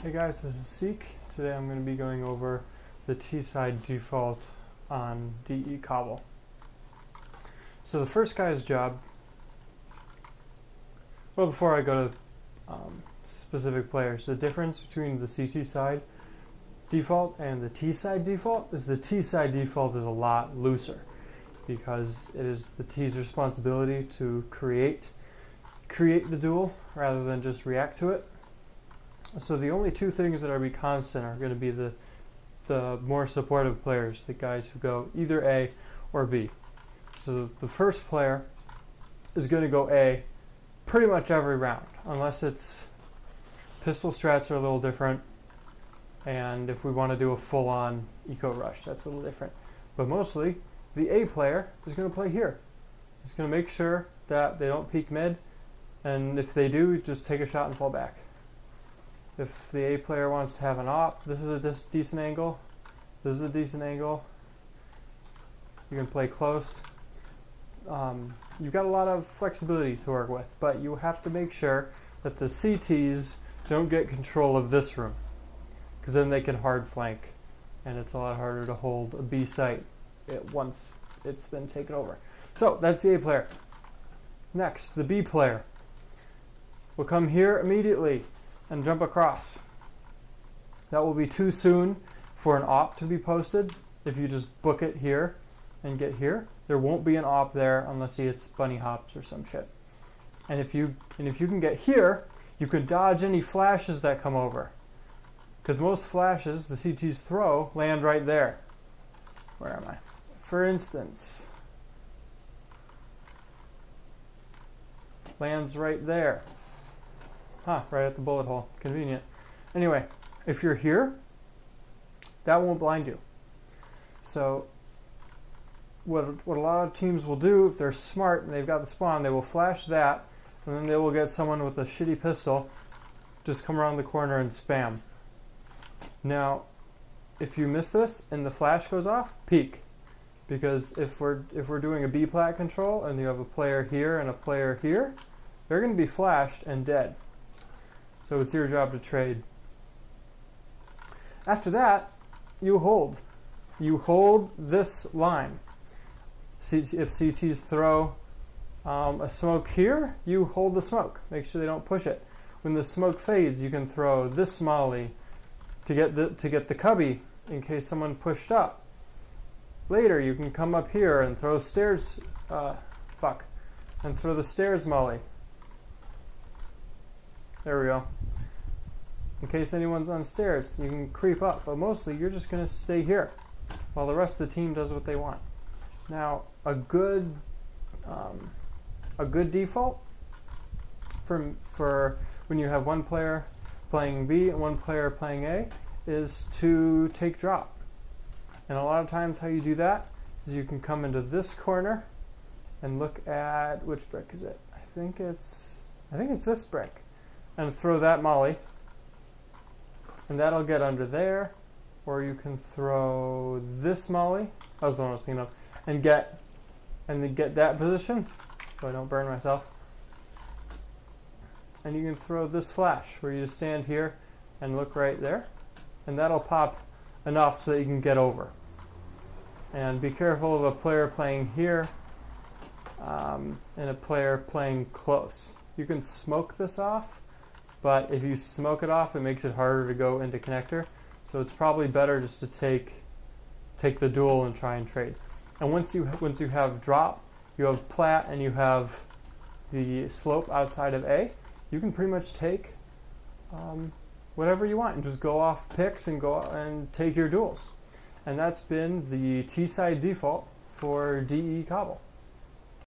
Hey guys, this is Seek. Today I'm going to be going over the T-side default on DE Cobble. So the first guy's job, well, before I go to specific players, the difference between the CT side default and the T-side default is the T-side default is a lot looser because it is the T's responsibility to create the duel rather than just react to it. So the only two things that are be constant are going to be the more supportive players, the guys who go either A or B. So the first player is going to go A pretty much every round, unless it's pistol strats are a little different, and if we want to do a full-on eco rush, that's a little different. But mostly, the A player is going to play here. He's going to make sure that they don't peek mid, and if they do, just take a shot and fall back. If the A player wants to have an op, this is a decent angle. This is a decent angle. You can play close. You've got a lot of flexibility to work with, but you have to make sure that the CTs don't get control of this room, because then they can hard flank, and it's a lot harder to hold a B site once it's been taken over. So that's the A player. Next, the B player will come here immediately and jump across. That will be too soon for an op to be posted. If you just book it here and get here, there won't be an op there unless he hits bunny hops or some shit. And if you can get here, you can dodge any flashes that come over, because most flashes the CTs throw land right there. Where am I? For instance, lands right there. Right at the bullet hole. Convenient. Anyway, if you're here, that won't blind you. So what a lot of teams will do, if they're smart and they've got the spawn, they will flash that, and then they will get someone with a shitty pistol just come around the corner and spam. Now, if you miss this and the flash goes off, peek. Because if we're doing a B plat control and you have a player here and a player here, they're going to be flashed and dead. So it's your job to trade. After that, you hold. You hold this line. If CTs throw a smoke here, you hold the smoke. Make sure they don't push it. When the smoke fades, you can throw this molly to get the cubby in case someone pushed up. Later, you can come up here and throw stairs. And throw the stairs molly. There we go. In case anyone's on stairs, you can creep up, but mostly you're just going to stay here while the rest of the team does what they want. Now, a good default for when you have one player playing B and one player playing A is to take drop. And a lot of times how you do that is you can come into this corner and look at, which brick is it? I think it's this brick. And throw that molly, and that'll get under there. Or you can throw this molly, that was the one I was thinking of, and then get that position so I don't burn myself. And you can throw this flash where you just stand here and look right there, and that'll pop enough so that you can get over. And be careful of a player playing here and a player playing close. You can smoke this off, but if you smoke it off, it makes it harder to go into connector. So it's probably better just to take the duel and try and trade. And once you have drop, you have plat, and you have the slope outside of A, you can pretty much take whatever you want and just go off picks and go and take your duels. And that's been the T-side default for DE Cobble.